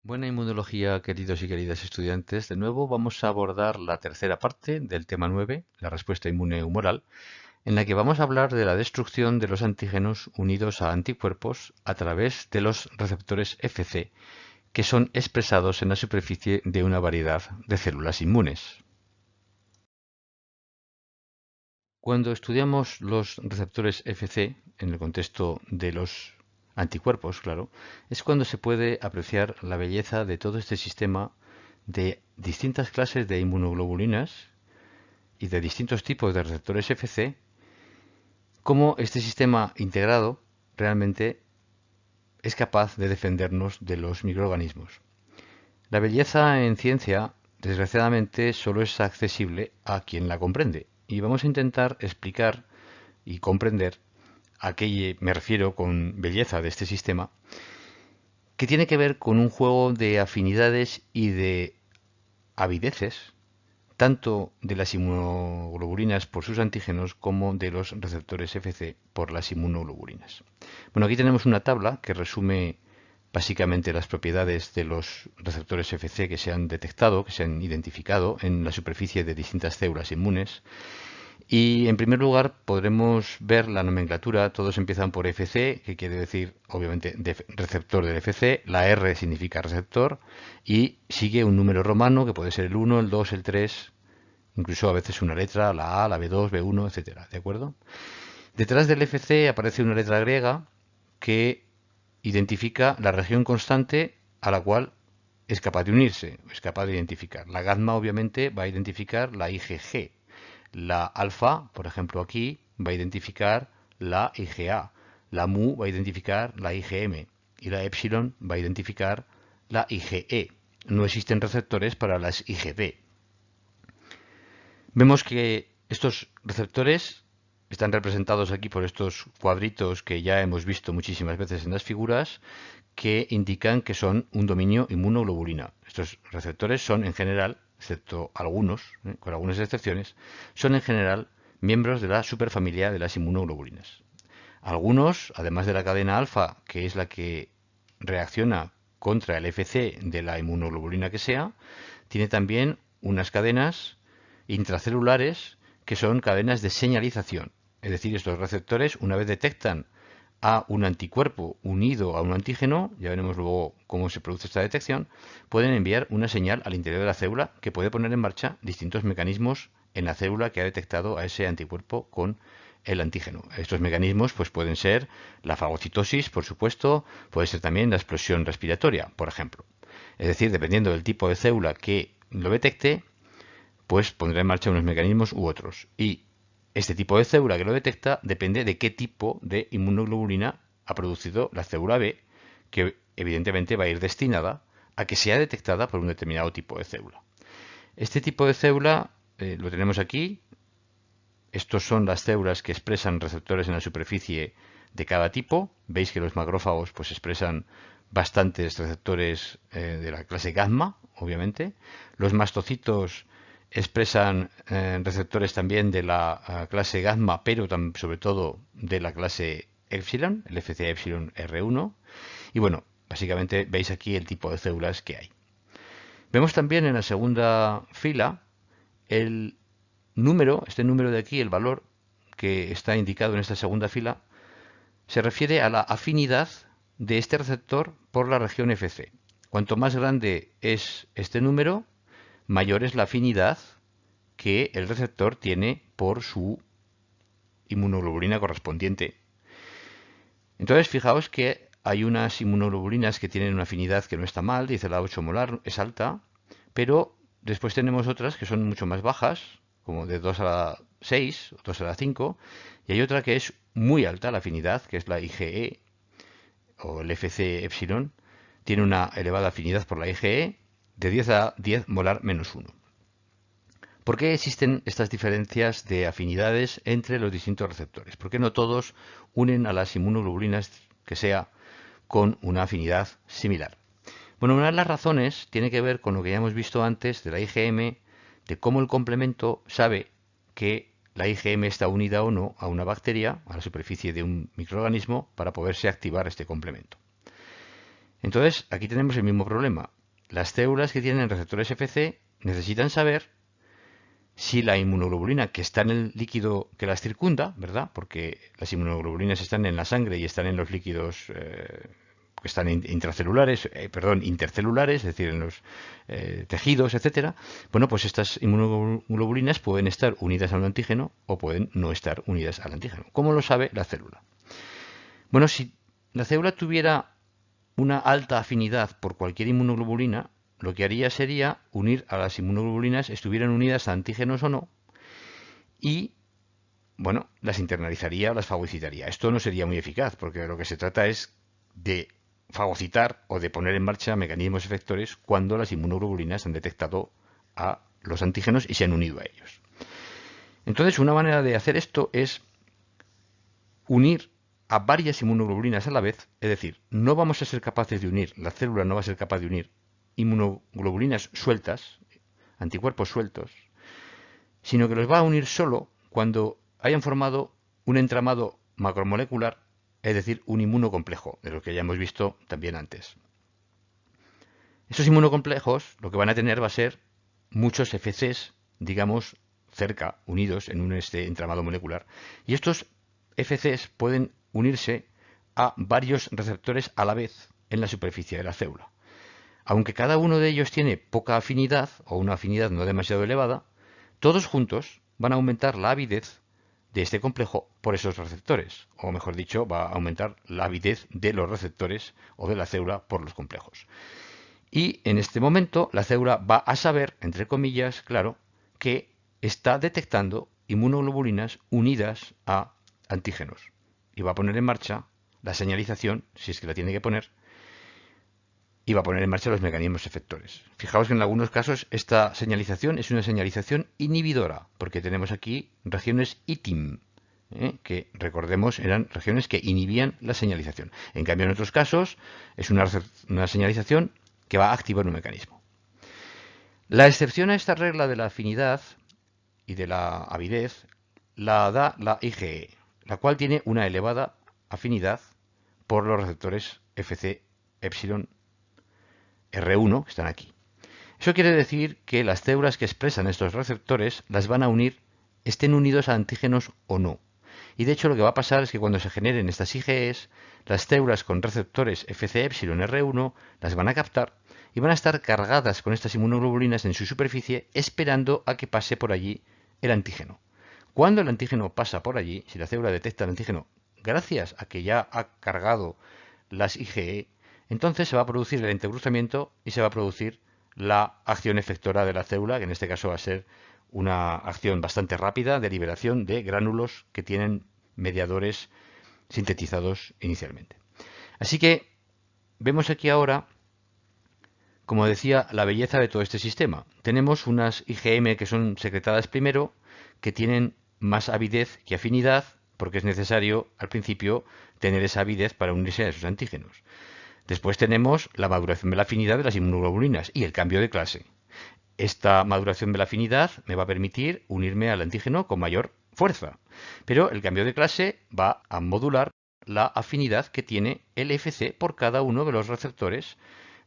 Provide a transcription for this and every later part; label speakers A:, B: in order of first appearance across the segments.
A: Buena inmunología, queridos y queridas estudiantes. De nuevo vamos a abordar la tercera parte del tema 9, la respuesta inmune humoral, en la que vamos a hablar de la destrucción de los antígenos unidos a anticuerpos a través de los receptores Fc, que son expresados en la superficie de una variedad de células inmunes. Cuando estudiamos los receptores Fc en el contexto de los anticuerpos, claro, es cuando se puede apreciar la belleza de todo este sistema de distintas clases de inmunoglobulinas y de distintos tipos de receptores Fc, cómo este sistema integrado realmente es capaz de defendernos de los microorganismos. La belleza en ciencia, desgraciadamente, solo es accesible a quien la comprende, y vamos a intentar explicar y comprender a qué me refiero con belleza de este sistema, que tiene que ver con un juego de afinidades y de avideces, tanto de las inmunoglobulinas por sus antígenos como de los receptores Fc por las inmunoglobulinas. Bueno, aquí tenemos una tabla que resume básicamente las propiedades de los receptores Fc que se han detectado, que se han identificado en la superficie de distintas células inmunes. Y en primer lugar podremos ver la nomenclatura, todos empiezan por Fc, que quiere decir obviamente receptor del Fc, la R significa receptor y sigue un número romano que puede ser el 1, el 2, el 3, incluso a veces una letra, la A, la B2, B1, etcétera, ¿de acuerdo? Detrás del Fc aparece una letra griega que identifica la región constante a la cual es capaz de unirse, es capaz de identificar. La gamma obviamente va a identificar la IgG. La alfa, por ejemplo aquí, va a identificar la IgA. La mu va a identificar la IgM. Y la epsilon va a identificar la IgE. No existen receptores para las IgB. Vemos que estos receptores están representados aquí por estos cuadritos que ya hemos visto muchísimas veces en las figuras, que indican que son un dominio inmunoglobulina. Estos receptores son en general, excepto algunos, con algunas excepciones, son en general miembros de la superfamilia de las inmunoglobulinas. Algunos, además de la cadena alfa, que es la que reacciona contra el Fc de la inmunoglobulina que sea, tiene también unas cadenas intracelulares que son cadenas de señalización. Es decir, estos receptores, una vez detectan a un anticuerpo unido a un antígeno, ya veremos luego cómo se produce esta detección, pueden enviar una señal al interior de la célula que puede poner en marcha distintos mecanismos en la célula que ha detectado a ese anticuerpo con el antígeno. Estos mecanismos pues, pueden ser la fagocitosis, por supuesto, puede ser también la explosión respiratoria, por ejemplo. Es decir, dependiendo del tipo de célula que lo detecte, pues pondrá en marcha unos mecanismos u otros. Y este tipo de célula que lo detecta depende de qué tipo de inmunoglobulina ha producido la célula B, que evidentemente va a ir destinada a que sea detectada por un determinado tipo de célula. Este tipo de célula lo tenemos aquí. Estos son las células que expresan receptores en la superficie de cada tipo. Veis que los macrófagos pues, expresan bastantes receptores de la clase gamma, obviamente. Los mastocitos expresan receptores también de la clase gamma, pero sobre todo de la clase epsilon, el Fc epsilon R1. Y bueno, básicamente veis aquí el tipo de células que hay. Vemos también en la segunda fila el número, este número de aquí, el valor que está indicado en esta segunda fila, se refiere a la afinidad de este receptor por la región Fc. Cuanto más grande es este número, mayor es la afinidad que el receptor tiene por su inmunoglobulina correspondiente. Entonces, fijaos que hay unas inmunoglobulinas que tienen una afinidad que no está mal, dice la 8 molar, es alta, pero después tenemos otras que son mucho más bajas, como de 2 a la 6, 2 a la 5, y hay otra que es muy alta, la afinidad, que es la IgE, o el Fc epsilon, tiene una elevada afinidad por la IgE de 10 a 10 molar menos 1. ¿Por qué existen estas diferencias de afinidades entre los distintos receptores? ¿Por qué no todos unen a las inmunoglobulinas que sea con una afinidad similar? Bueno, una de las razones tiene que ver con lo que ya hemos visto antes de la IgM, de cómo el complemento sabe que la IgM está unida o no a una bacteria, a la superficie de un microorganismo, para poderse activar este complemento. Entonces, aquí tenemos el mismo problema. las células que tienen receptores Fc necesitan saber si la inmunoglobulina que está en el líquido que las circunda, ¿verdad? Porque las inmunoglobulinas están en la sangre y están en los líquidos que están intracelulares, intercelulares, es decir, en los tejidos, etcétera. Bueno, pues estas inmunoglobulinas pueden estar unidas a un antígeno o pueden no estar unidas al antígeno. ¿Cómo lo sabe la célula? Bueno, si la célula tuviera una alta afinidad por cualquier inmunoglobulina, lo que haría sería unir a las inmunoglobulinas, estuvieran unidas a antígenos o no, y, bueno, las internalizaría o las fagocitaría. Esto no sería muy eficaz, porque de lo que se trata es de fagocitar o de poner en marcha mecanismos efectores cuando las inmunoglobulinas han detectado a los antígenos y se han unido a ellos. Entonces, una manera de hacer esto es unir a varias inmunoglobulinas a la vez, es decir, no vamos a ser capaces de unir, la célula no va a ser capaz de unir inmunoglobulinas sueltas, anticuerpos sueltos, sino que los va a unir solo cuando hayan formado un entramado macromolecular, es decir, un inmunocomplejo, de lo que ya hemos visto también antes. Esos inmunocomplejos lo que van a tener va a ser muchos FCs, digamos, cerca, unidos en este entramado molecular. Y estos FCs pueden unirse a varios receptores a la vez en la superficie de la célula. Aunque cada uno de ellos tiene poca afinidad o una afinidad no demasiado elevada, todos juntos van a aumentar la avidez de este complejo por esos receptores, o mejor dicho, va a aumentar la avidez de los receptores o de la célula por los complejos. Y en este momento la célula va a saber, entre comillas, claro, que está detectando inmunoglobulinas unidas a antígenos. Y va a poner en marcha la señalización, si es que la tiene que poner, y va a poner en marcha los mecanismos efectores. Fijaos que en algunos casos esta señalización es una señalización inhibidora, porque tenemos aquí regiones ITIM, que recordemos eran regiones que inhibían la señalización. En cambio, en otros casos es una señalización que va a activar un mecanismo. La excepción a esta regla de la afinidad y de la avidez la da la IgE, la cual tiene una elevada afinidad por los receptores Fc epsilon R1 que están aquí. Eso quiere decir que las células que expresan estos receptores las van a unir, estén unidos a antígenos o no. Y de hecho lo que va a pasar es que cuando se generen estas IgEs, las células con receptores Fc epsilon R1 las van a captar y van a estar cargadas con estas inmunoglobulinas en su superficie esperando a que pase por allí el antígeno. Cuando el antígeno pasa por allí, si la célula detecta el antígeno gracias a que ya ha cargado las IgE, entonces se va a producir el entrecruzamiento y se va a producir la acción efectora de la célula, que en este caso va a ser una acción bastante rápida de liberación de gránulos que tienen mediadores sintetizados inicialmente. Así que vemos aquí ahora, como decía, la belleza de todo este sistema. Tenemos unas IgM que son secretadas primero, que tienen más avidez que afinidad, porque es necesario al principio tener esa avidez para unirse a esos antígenos. Después tenemos la maduración de la afinidad de las inmunoglobulinas y el cambio de clase. Esta maduración de la afinidad me va a permitir unirme al antígeno con mayor fuerza, pero el cambio de clase va a modular la afinidad que tiene el Fc por cada uno de los receptores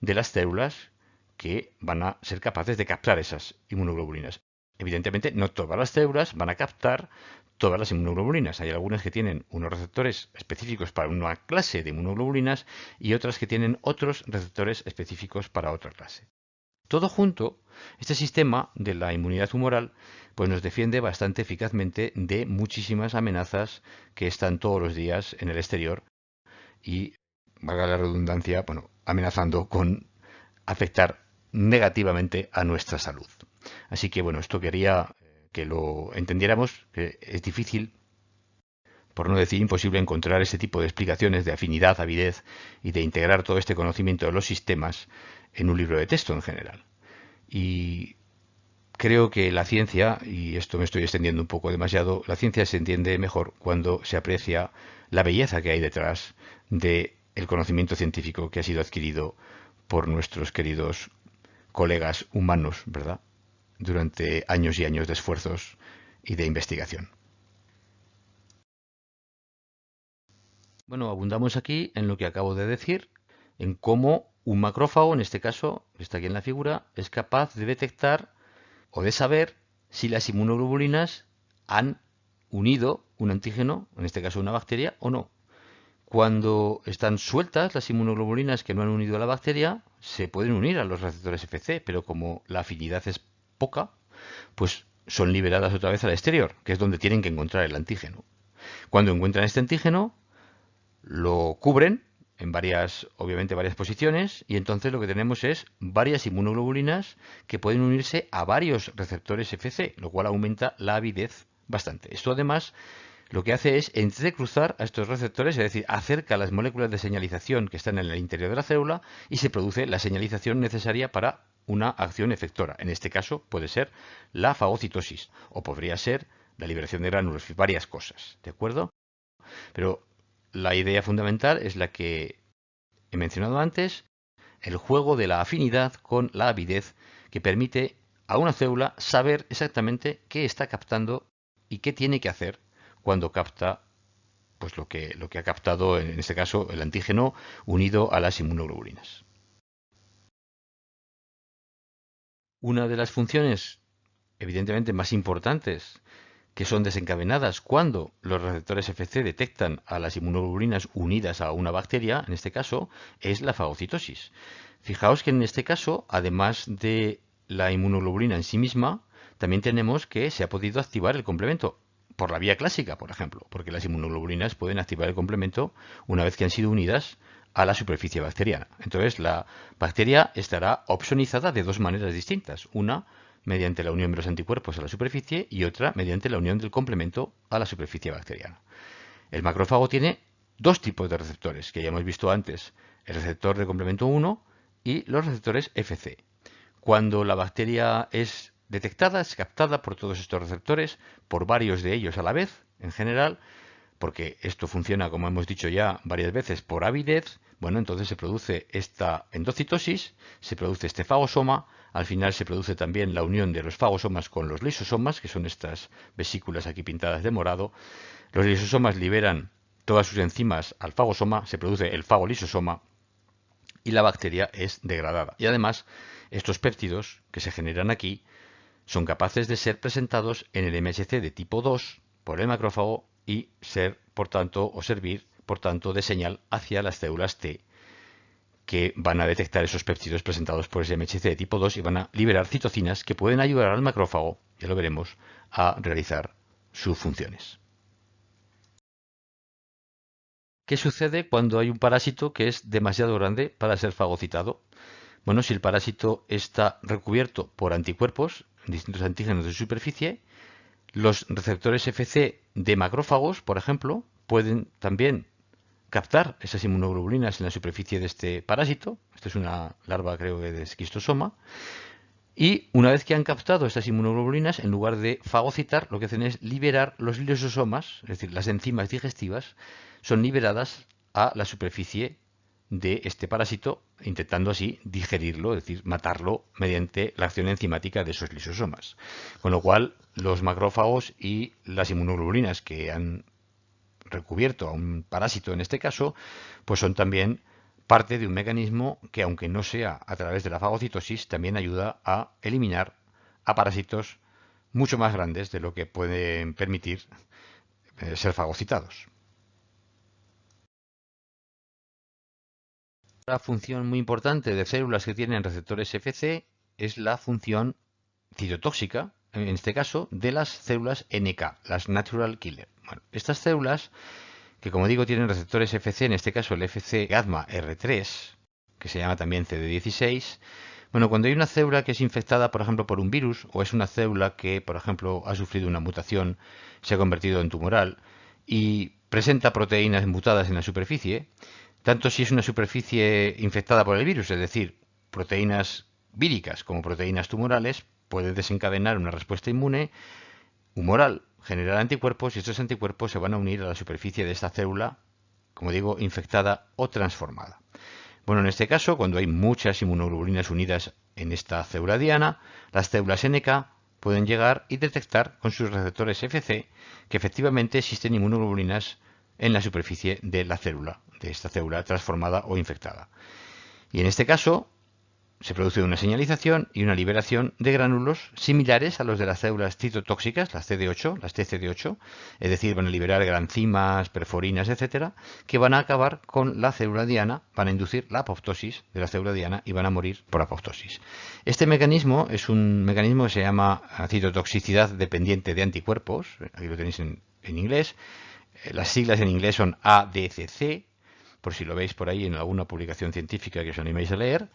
A: de las células que van a ser capaces de captar esas inmunoglobulinas. Evidentemente, no todas las células van a captar todas las inmunoglobulinas. Hay algunas que tienen unos receptores específicos para una clase de inmunoglobulinas y otras que tienen otros receptores específicos para otra clase. Todo junto, este sistema de la inmunidad humoral pues nos defiende bastante eficazmente de muchísimas amenazas que están todos los días en el exterior y, valga la redundancia, bueno, amenazando con afectar negativamente a nuestra salud. Así que bueno, esto quería que lo entendiéramos, que es difícil, por no decir imposible, encontrar este tipo de explicaciones de afinidad, avidez y de integrar todo este conocimiento de los sistemas en un libro de texto en general. Y creo que la ciencia, y esto me estoy extendiendo un poco demasiado, la ciencia se entiende mejor cuando se aprecia la belleza que hay detrás del conocimiento científico que ha sido adquirido por nuestros queridos colegas humanos, ¿verdad? Durante años y años de esfuerzos y de investigación. Bueno, abundamos aquí en lo que acabo de decir, en cómo un macrófago, en este caso, que está aquí en la figura, es capaz de detectar o de saber si las inmunoglobulinas han unido un antígeno, en este caso una bacteria, o no. Cuando están sueltas las inmunoglobulinas que no han unido a la bacteria, se pueden unir a los receptores FC, pero como la afinidad es poca, pues son liberadas otra vez al exterior, que es donde tienen que encontrar el antígeno. Cuando encuentran este antígeno, lo cubren en varias, obviamente varias posiciones, y entonces lo que tenemos es varias inmunoglobulinas que pueden unirse a varios receptores FC, lo cual aumenta la avidez bastante. Esto además lo que hace es entrecruzar a estos receptores, es decir, acerca las moléculas de señalización que están en el interior de la célula y se produce la señalización necesaria para una acción efectora. En este caso puede ser la fagocitosis o podría ser la liberación de gránulos, varias cosas, ¿de acuerdo? Pero la idea fundamental es la que he mencionado antes, el juego de la afinidad con la avidez que permite a una célula saber exactamente qué está captando y qué tiene que hacer cuando capta pues lo que ha captado, en este caso, el antígeno unido a las inmunoglobulinas. Una de las funciones, evidentemente, más importantes que son desencadenadas cuando los receptores FC detectan a las inmunoglobulinas unidas a una bacteria, en este caso, es la fagocitosis. Fijaos que en este caso, además de la inmunoglobulina en sí misma, también tenemos que se ha podido activar el complemento por la vía clásica, por ejemplo, porque las inmunoglobulinas pueden activar el complemento una vez que han sido unidas a la superficie bacteriana. Entonces, la bacteria estará opsonizada de dos maneras distintas. Una, mediante la unión de los anticuerpos a la superficie y otra mediante la unión del complemento a la superficie bacteriana. El macrófago tiene dos tipos de receptores que ya hemos visto antes, el receptor de complemento 1 y los receptores FC. Cuando la bacteria es detectada, es captada por todos estos receptores, por varios de ellos a la vez, en general, porque esto funciona, como hemos dicho ya varias veces, por avidez, bueno, entonces se produce esta endocitosis, se produce este fagosoma, al final se produce también la unión de los fagosomas con los lisosomas, que son estas vesículas aquí pintadas de morado. Los lisosomas liberan todas sus enzimas al fagosoma, se produce el fagolisosoma y la bacteria es degradada. Y además, estos péptidos que se generan aquí son capaces de ser presentados en el MHC de tipo 2 por el macrófago y ser, por tanto, o servir, por tanto, de señal hacia las células T que van a detectar esos péptidos presentados por ese MHC de tipo 2 y van a liberar citocinas que pueden ayudar al macrófago, ya lo veremos, a realizar sus funciones. ¿Qué sucede cuando hay un parásito que es demasiado grande para ser fagocitado? Bueno, si el parásito está recubierto por anticuerpos, distintos antígenos de superficie, los receptores FC de macrófagos, por ejemplo, pueden también captar esas inmunoglobulinas en la superficie de este parásito. Esto es una larva, creo que de esquistosoma. Y una vez que han captado estas inmunoglobulinas, en lugar de fagocitar, lo que hacen es liberar los lisosomas, es decir, las enzimas digestivas, son liberadas a la superficie de este parásito, intentando así digerirlo, es decir, matarlo mediante la acción enzimática de esos lisosomas. Con lo cual, los macrófagos y las inmunoglobulinas que han recubierto a un parásito en este caso, pues son también parte de un mecanismo que, aunque no sea a través de la fagocitosis, también ayuda a eliminar a parásitos mucho más grandes de lo que pueden permitir ser fagocitados. Otra función muy importante de células que tienen receptores FC es la función citotóxica, en este caso, de las células NK, las Natural Killer. Bueno, estas células, que como digo tienen receptores FC, en este caso el FC gamma R3, que se llama también CD16, bueno, cuando hay una célula que es infectada, por ejemplo, por un virus, o es una célula que, por ejemplo, ha sufrido una mutación, se ha convertido en tumoral, y presenta proteínas mutadas en la superficie, tanto si es una superficie infectada por el virus, es decir, proteínas víricas como proteínas tumorales, puede desencadenar una respuesta inmune humoral, generar anticuerpos y estos anticuerpos se van a unir a la superficie de esta célula, como digo, infectada o transformada. Bueno, en este caso, cuando hay muchas inmunoglobulinas unidas en esta célula diana, las células NK pueden llegar y detectar con sus receptores FC que efectivamente existen inmunoglobulinas en la superficie de la célula, de esta célula transformada o infectada. Y en este caso se produce una señalización y una liberación de gránulos similares a los de las células citotóxicas, las CD8, las TCD8, es decir, van a liberar granzimas, perforinas, etcétera, que van a acabar con la célula diana, van a inducir la apoptosis de la célula diana y van a morir por apoptosis. Este mecanismo es un mecanismo que se llama citotoxicidad dependiente de anticuerpos, aquí lo tenéis en inglés. Las siglas en inglés son ADCC, por si lo veis por ahí en alguna publicación científica que os animéis a leer.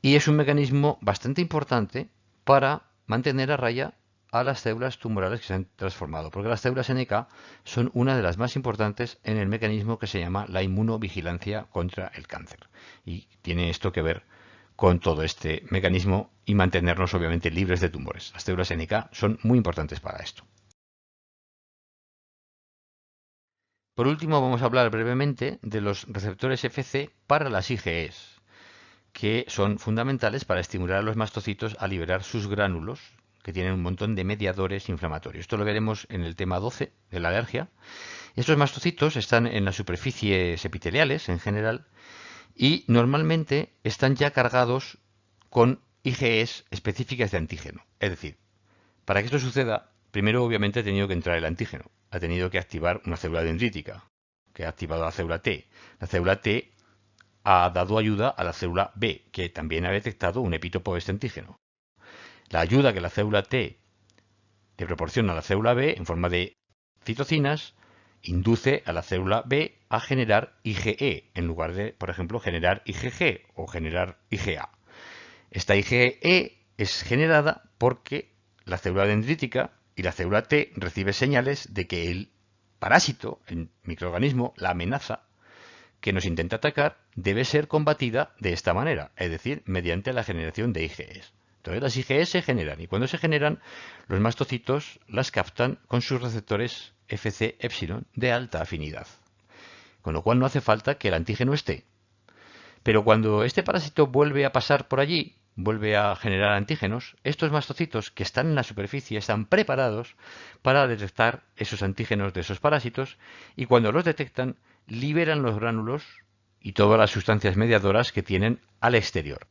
A: Y es un mecanismo bastante importante para mantener a raya a las células tumorales que se han transformado, porque las células NK son una de las más importantes en el mecanismo que se llama la inmunovigilancia contra el cáncer. Y tiene esto que ver con todo este mecanismo y mantenernos obviamente libres de tumores. Las células NK son muy importantes para esto. Por último, vamos a hablar brevemente de los receptores Fc para las IgEs, que son fundamentales para estimular a los mastocitos a liberar sus gránulos, que tienen un montón de mediadores inflamatorios. Esto lo veremos en el tema 12 de la alergia. Estos mastocitos están en las superficies epiteliales en general y normalmente están ya cargados con IgEs específicas de antígeno. Es decir, para que esto suceda, primero obviamente ha tenido que entrar el antígeno. Ha tenido que activar una célula dendrítica, que ha activado la célula T. La célula T ha dado ayuda a la célula B, que también ha detectado un epitopo de este antígeno. La ayuda que la célula T le proporciona a la célula B en forma de citocinas induce a la célula B a generar IgE en lugar de, por ejemplo, generar IgG o generar IgA. Esta IgE es generada porque la célula dendrítica y la célula T recibe señales de que el parásito, el microorganismo, la amenaza, que nos intenta atacar debe ser combatida de esta manera, es decir, mediante la generación de IgEs. Entonces las IgEs se generan y cuando se generan, los mastocitos las captan con sus receptores Fc epsilon de alta afinidad. Con lo cual no hace falta que el antígeno esté. Pero cuando este parásito vuelve a pasar por allí, vuelve a generar antígenos, estos mastocitos que están en la superficie están preparados para detectar esos antígenos de esos parásitos y cuando los detectan liberan los gránulos y todas las sustancias mediadoras que tienen al exterior.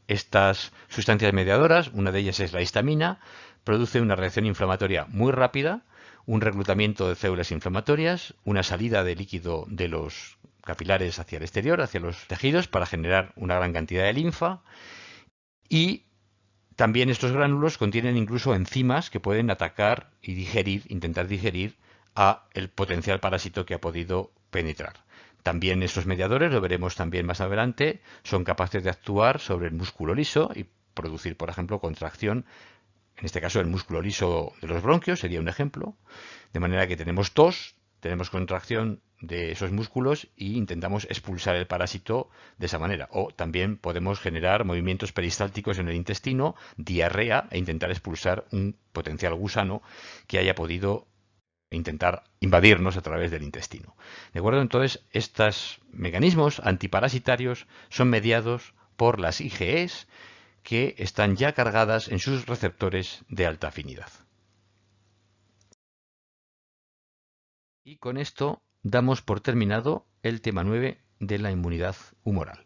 A: Estas sustancias mediadoras, una de ellas es la histamina, produce una reacción inflamatoria muy rápida, un reclutamiento de células inflamatorias, una salida de líquido de los capilares hacia el exterior, hacia los tejidos, para generar una gran cantidad de linfa. Y también estos gránulos contienen incluso enzimas que pueden atacar y digerir, intentar digerir a el potencial parásito que ha podido penetrar. También estos mediadores, lo veremos también más adelante, son capaces de actuar sobre el músculo liso y producir, por ejemplo, contracción. En este caso, el músculo liso de los bronquios sería un ejemplo. De manera que tenemos tos, tenemos contracción de esos músculos e intentamos expulsar el parásito de esa manera. O también podemos generar movimientos peristálticos en el intestino, diarrea e intentar expulsar un potencial gusano que haya podido intentar invadirnos a través del intestino. ¿De acuerdo? Entonces, estos mecanismos antiparasitarios son mediados por las IgEs que están ya cargadas en sus receptores de alta afinidad. Y con esto damos por terminado el tema 9 de la inmunidad humoral.